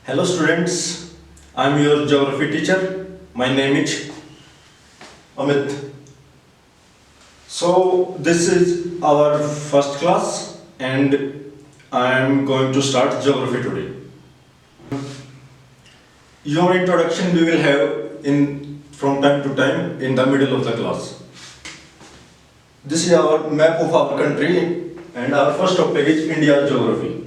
Hello students, I am your geography teacher. My name is Amit. So this is our first class and I am going to start geography today. Your introduction we will have in from time to time in the middle of the class. This is our map of our country and our first topic is India's geography.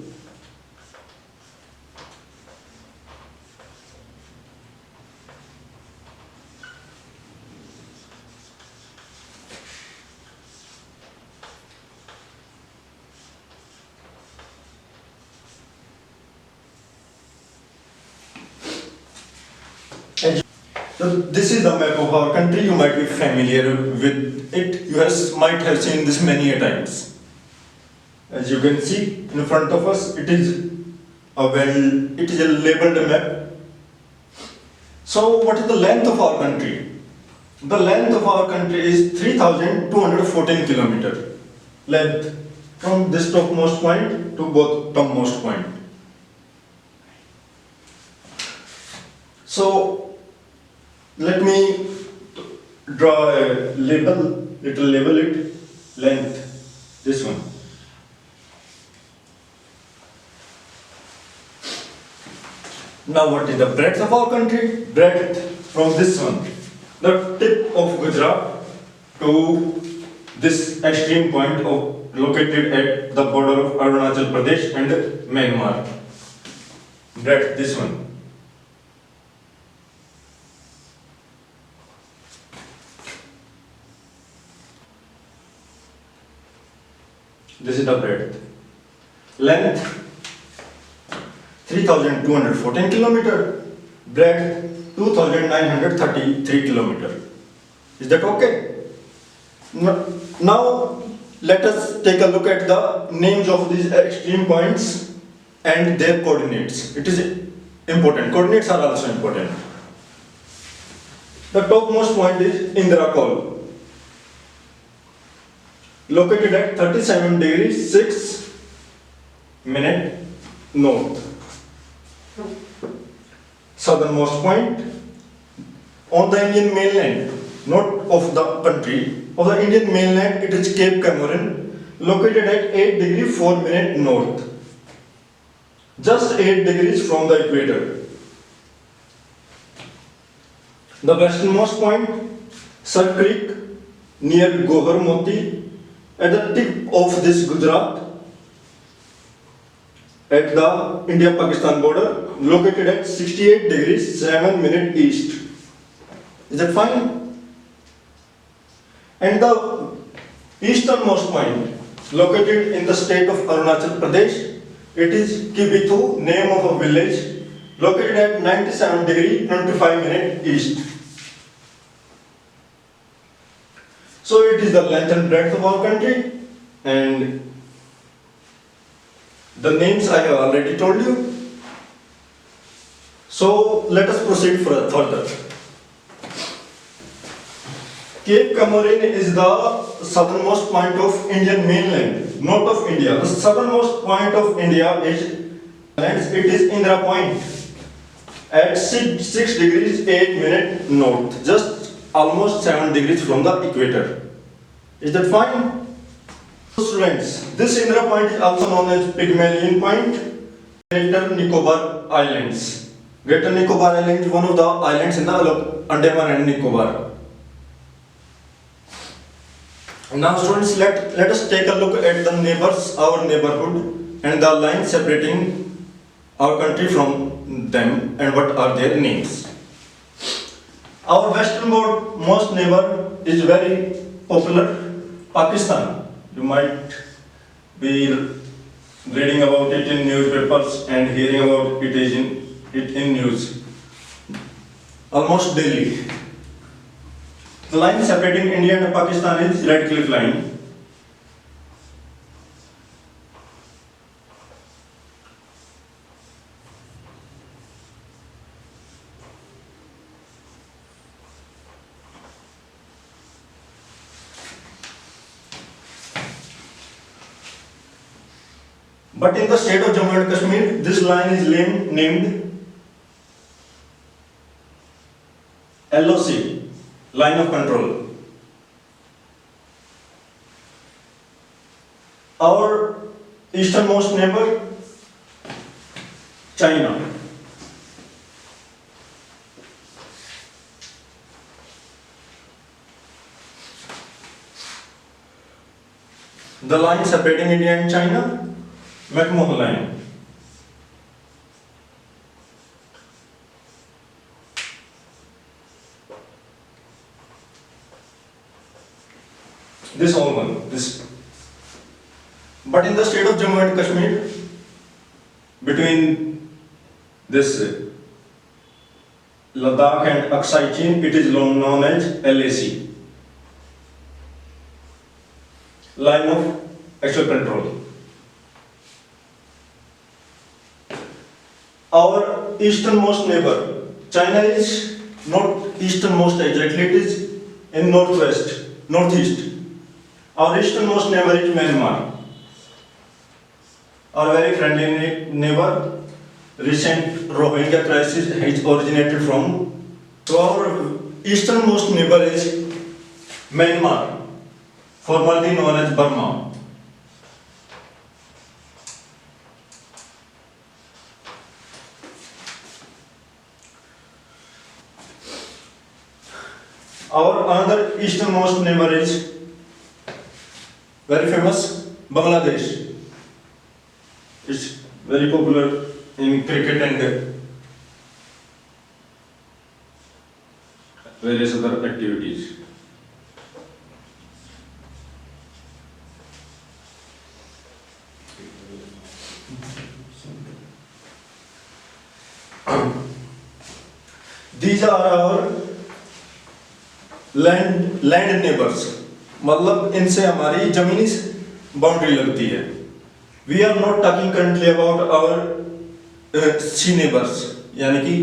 So this is the map of our country. You might be familiar with it. Might have seen this many a times. As you can see in front of us, it is a labeled map. So what is the length of our country? The length of our country is 3,214 kilometer length from this topmost point to both topmost point. So let me draw a little label it, length, this one. Now what is the breadth of our country? Breadth from this one, the tip of Gujarat to this extreme point located at the border of Arunachal Pradesh and Myanmar. Breadth, this one. This is the breadth. Length 3,214 kilometer. Breadth 2,933 kilometer. Is that okay? Now let us take a look at the names of these extreme points and their coordinates. It is important. Coordinates are also important. The topmost point is Indira Col, located at 37 degrees 6 minute north. Southernmost point on the Indian mainland, not of the country, of the Indian mainland, it is Cape Comorin, located at 8 degrees 4 minute north, just 8 degrees from the equator. The westernmost point, Sar Creek, near Gohar Moti, at the tip of this Gujarat, at the India-Pakistan border, located at 68 degrees 7 minute east. Is that fine? And the easternmost point, located in the state of Arunachal Pradesh, it is Kibithu, name of a village, located at 97 degrees 25 minute east. So it is the length and breadth of our country, and the names I have already told you. So let us proceed further. Cape Comorin is the southernmost point of Indian mainland, not of India. The southernmost point of India is Indira Point at 6 degrees 8 minute north, just almost 7 degrees from the equator. Is that fine? Students, this Indira Point is also known as Pygmalion Point, Greater Nicobar Islands. Greater Nicobar Island is one of the islands in the Andaman and Nicobar. Now students, let us take a look at the neighbors, our neighborhood, and the line separating our country from them and what are their names. Our westernmost neighbor is very popular, Pakistan. You might be reading about it in newspapers and hearing about it in news almost daily. The line separating India and Pakistan is Red Cliff Line. But in the state of Jammu and Kashmir, this line is named LOC, line of control. Our easternmost neighbor, China. The line separating India and China, McMahon line. This whole one, this. But in the state of Jammu and Kashmir, between this Ladakh and Aksai Chin, it is known as LAC, line of actual control. Our easternmost neighbor, China, is not easternmost exactly, it is in northwest, northeast. Our easternmost neighbor is Myanmar. Our very friendly neighbor. Recent Rohingya crisis has originated from. So our easternmost neighbor is Myanmar, formerly known as Burma. Our another easternmost neighbor is very famous, Bangladesh. It's very popular in cricket and various other activities. These are our land neighbors. मतलब इनसे हमारी जमीनी boundary लगती है. We are not talking currently about our sea neighbors, यानी कि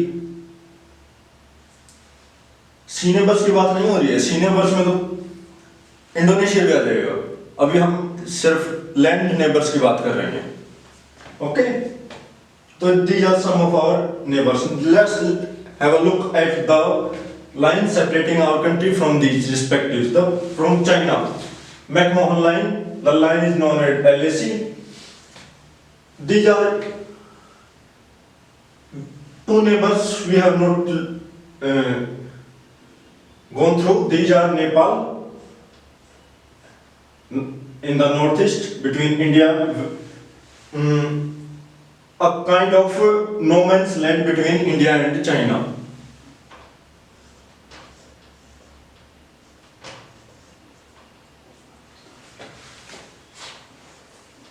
sea neighbors की बात नहीं हो रही है. sea neighbors में तो इंडोनेशिया भी आ जाएगा. अभी हम सिर्फ लैंड नेबर्स की बात कर रहे हैं. ओके, तो these are some of our neighbors. Let's have a look at the line separating our country from these respectives. From China, McMahon line, the line is known as LAC. These are two neighbors we have not gone through. These are Nepal in the northeast between India, a kind of no man's land between India and China.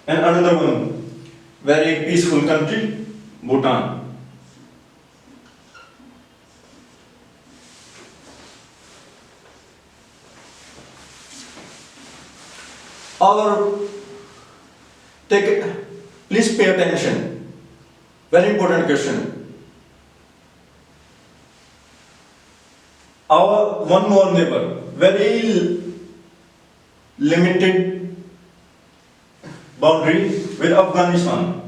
And another one, very peaceful country, Bhutan. Please pay attention. Very important question. Our one more neighbor, very limited boundary with Afghanistan.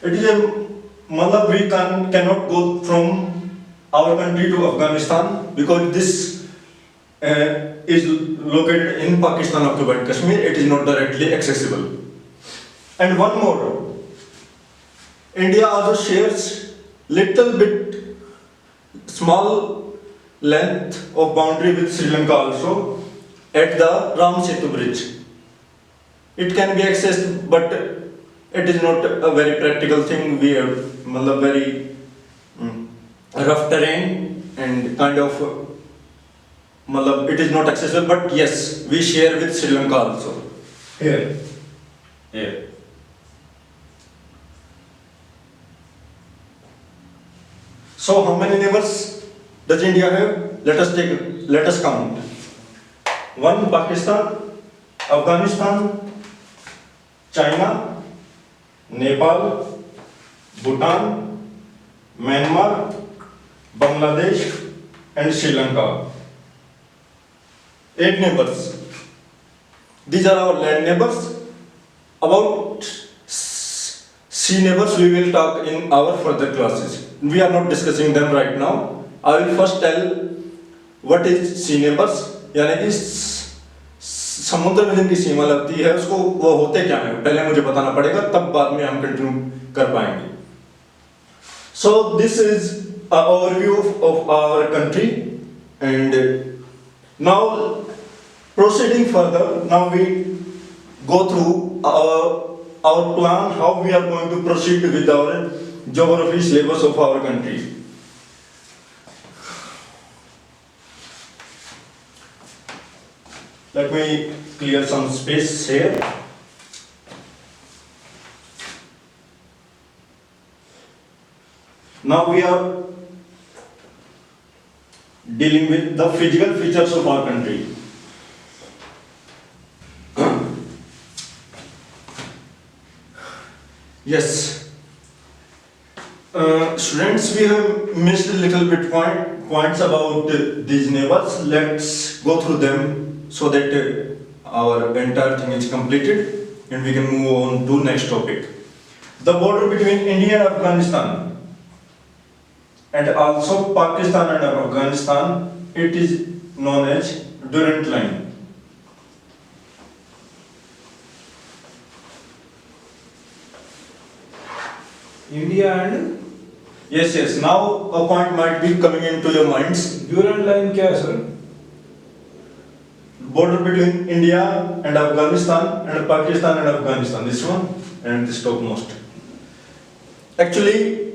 It is मतलब we cannot go from our country to Afghanistan because this is located in Pakistan occupied Kashmir. It is not directly accessible. And one more, India also shares little bit small length of boundary with Sri Lanka also at the Ram Setu bridge. It can be accessed, but it is not a very practical thing. We have very rough terrain and kind of it is not accessible, but yes, we share with Sri Lanka also. Here. So how many neighbors does India have? Let us count. 1 Pakistan, Afghanistan, China, Nepal, Bhutan, Myanmar, Bangladesh and Sri Lanka. 8 neighbors. These are our land neighbors. About sea neighbors we will talk in our further classes. We are not discussing them right now. I will first tell what is sea neighbors, यानी कि समुद्र में जिनकी सीमा लगती है उसको वो होते क्या है पहले मुझे बताना पड़ेगा, तब बाद में हम कंटिन्यू कर पाएंगे. So this is an overview of our country, and now proceeding further, now we go through our plan, how we are going to proceed with our geography syllabus of our country. Let me clear some space here. Now we are dealing with the physical features of our country. Yes, students, we have missed a little bit points about these neighbors. Let's go through them so that our entire thing is completed and we can move on to next topic. The border between India and Afghanistan and also Pakistan and Afghanistan, it is known as Durand Line. India and Yes. Now a point might be coming into your minds. Durand Line क्या है sir? Border between India and Afghanistan and Pakistan and Afghanistan. This one and this topmost. Actually,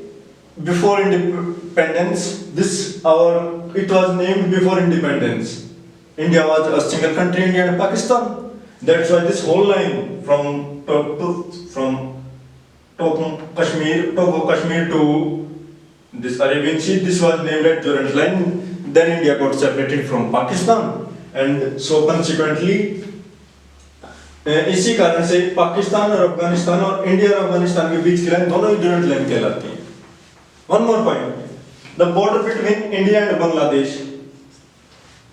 before independence, it was named before independence. India was a single country, India and Pakistan. That's why this whole line from Kashmir to this Arabian Sea, this was named as Durand Line. Then India got separated from Pakistan, and so consequently, इसी कारण से पाकिस्तान और अफगानिस्तान और India और अफगानिस्तान के बीच की line दोनों ही Durand line कहलाती है. One more point: the border between India and Bangladesh,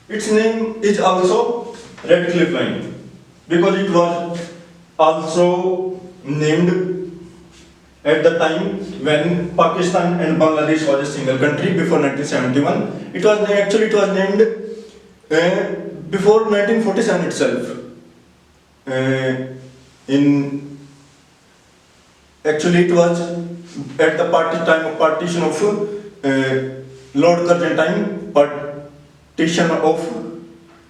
its name is also Red Cliff Line because it was also named at the time when Pakistan and Bangladesh was a single country before 1971. It was named before 1947 itself. It was at the time of partition of Lord Curzon partition of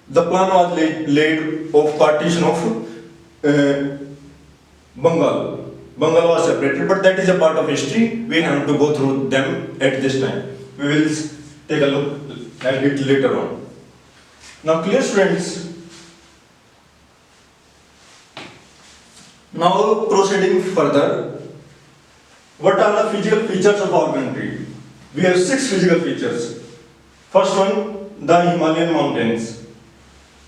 the plan was laid of partition of Bengal. Bengal was separated, but that is a part of history. We have to go through them at this time. We will take a look at it later on. Now, clear, students? Now, proceeding further, what are the physical features of our country? We have 6 physical features. First one, the Himalayan mountains.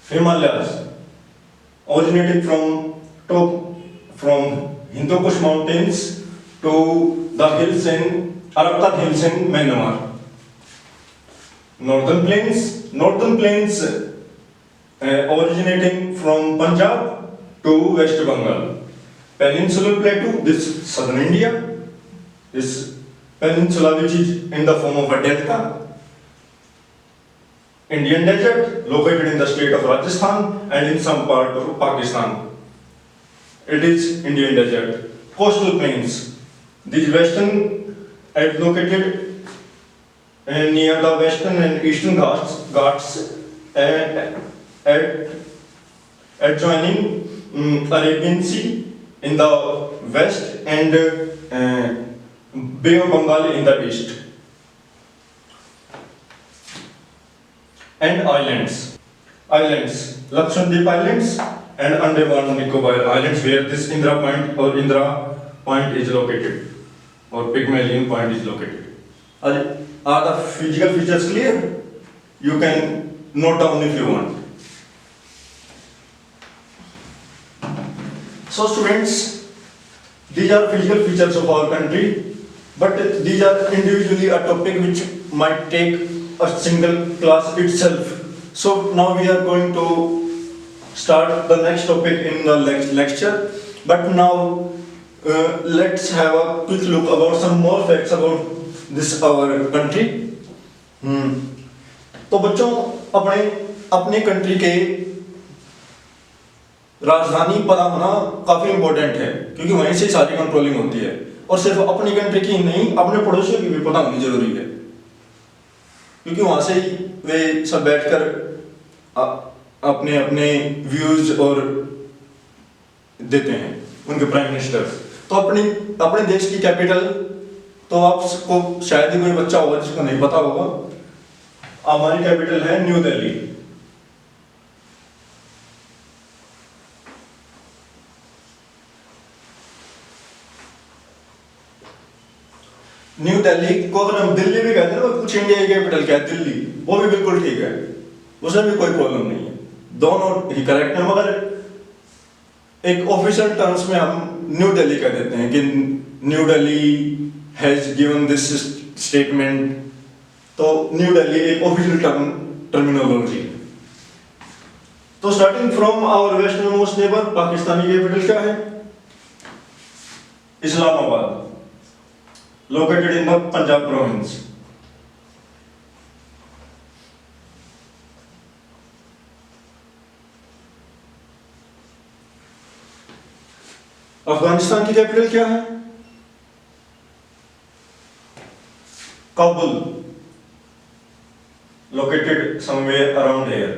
Himalayas, originating from Hindu Kush mountains to the hills in Arakat Hills in Myanmar. Northern plains originating from Punjab to West Bengal. Peninsular plateau, this southern India, this peninsula which is in the form of a delta. Indian desert, located in the state of Rajasthan and in some part of Pakistan. It is Indian desert. Coastal plains, these western are located near the western and eastern Ghats adjoining Arabian Sea in the west and Bay of Bengal in the east. And islands, Lakshadweep Islands and Andaman and Nicobar Islands, where this Indra Point is located, or Pygmalion Point is located. Are the physical features clear? You can note down if you want. So students, these are physical features of our country, but these are individually a topic which might take a single class itself. So now we are going to start the next topic in the lecture. But now let's have a quick look about some more facts about this our country. तो बच्चों अपने अपने country के राजधानी पता होना काफी important है, क्योंकि वहीं से सारी कंट्रोलिंग होती है। और सिर्फ अपनी कंट्री की नहीं, अपने पड़ोसियों की भी पता होनी जरूरी है, क्योंकि वहां से ही वे सब बैठकर अपने अपने व्यूज और देते हैं उनके प्राइम मिनिस्टर। तो अपने देश की कैपिटल तो आपको शायद ही कोई बच्चा होगा जिसको नहीं पता होगा। हमारी कैपिटल है न्यू दिल्ली। न्यू दिल्ली को अगर हम दिल्ली भी कहते हैं ना, कुछ इंडिया की कैपिटल क्या है, दिल्ली, वो भी बिल्कुल ठीक है, उसमें भी कोई प्रॉब्लम नहीं है, दोनों ही करेक्ट है। मगर एक ऑफिशियल टर्म्स में हम न्यू दिल्ली कह देते हैं कि New Delhi has given this statement. तो न्यू दिल्ली एक ऑफिशियल टर्मिनोलॉजी। तो starting from our western most neighbour, Pakistani capital क्या है? Islamabad, located in the Punjab province. Afghanistan की कैपिटल क्या है? Kabul, located somewhere around here.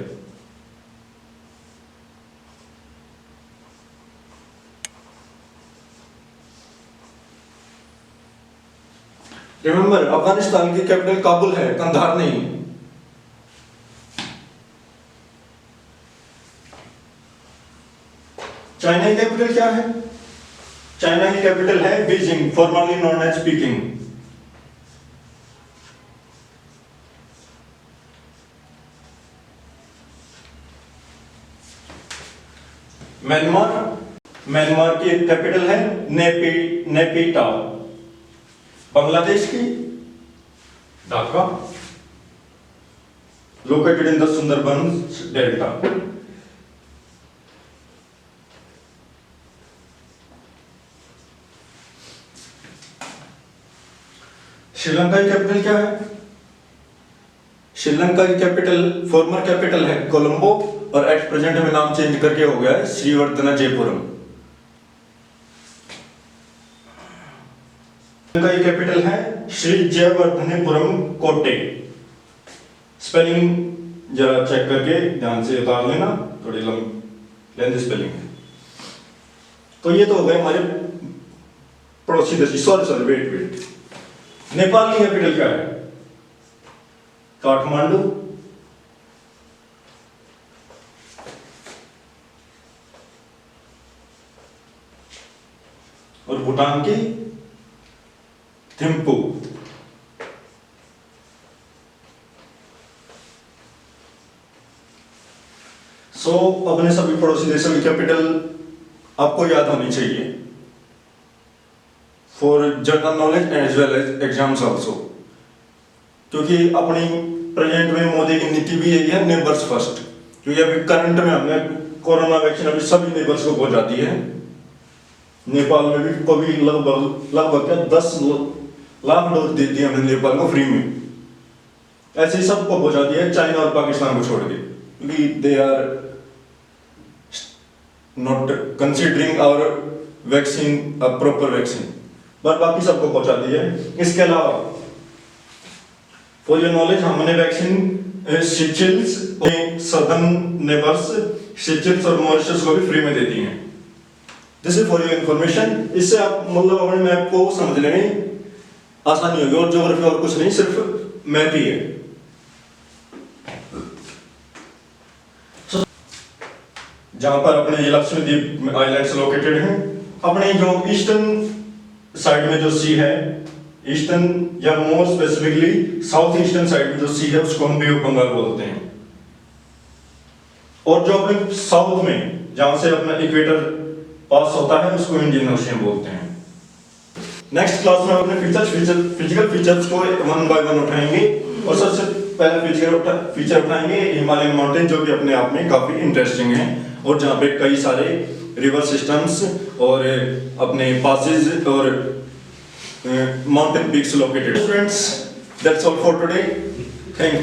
Remember, Afghanistan की कैपिटल काबुल है, कंधार नहीं। चाइना की कैपिटल क्या है? चाइना की कैपिटल है Beijing, formerly known as Peking. Myanmar की कैपिटल है नेपिटा। बांग्लादेश की Dhaka, located in the Sundarbans delta. Sri Lanka की कैपिटल क्या है? श्रीलंका की कैपिटल फॉर्मर कैपिटल है कोलंबो, और एट प्रेजेंट में नाम चेंज करके हो गया है श्रीवर्धनजयपुरम। श्रीलंका की कैपिटल है श्री जयवर्धनेपुरम कोटे। स्पेलिंग जरा चेक करके ध्यान से उतार लेना, थोड़ी लेंथी स्पेलिंग है। तो ये तो हो गए हमारे पड़ोसी देश। सॉरी वेट, नेपाल की कैपिटल क्या है? काठमांडू। और भूटान की थिम्पू। अपने सभी पड़ोसी देशों की कैपिटल आपको याद होनी चाहिए for general knowledge as well as exams also, क्योंकि अपनी प्रेजेंट में मोदी की नीति भी यही है, नेबर्स फर्स्ट। क्योंकि अभी करंट में हमने कोरोना वैक्सीन अभी सभी नेबर्स को पहुंचाती है। नेपाल में भी कभी लगभग 10 लाख डोज दे दिए हमने नेपाल को फ्री में। ऐसे ही सबको पहुंचा दिया है, चाइना और पाकिस्तान को छोड़ के, क्योंकि they are not considering our vaccine a proper vaccine, पर बाकी सबको पहुंचा दिया है। इसके अलावा फॉर योर नॉलेज, हमने vaccine Seychelles southern neighbours Seychelles और मॉरिशस को भी फ्री में दे दी है। This is for your information. इससे आप मतलब अपने मैप को समझने में आसानी होगी, और ज्योग्राफी और कुछ नहीं, सिर्फ मैप ही है। जहां पर अपने लक्षद्वीप आइलैंड्स लोकेटेड हैं, अपने जो ईस्टर्न साइड में जो सी है, ईस्टर्न या more specifically south eastern side में जो सी है, उसको हम बे ऑफ बंगाल बोलते हैं। और जो अपने साउथ में जहां से अपना इक्वेटर पास होता है, उसको इंडियन ओशियन बोलते हैं। नेक्स्ट क्लास में अपने फिजिकल फीचर्स को वन बाय वन उठाएंगे, और सबसे पहला फीचर उठाएंगे हिमालयन माउंटेन, जो कि अपने आप में काफी इंटरेस्टिंग है और जहाँ पे कई सारे रिवर सिस्टम्स और अपने पासेज और mountain peaks located. Friends, that's all for today. Thank you.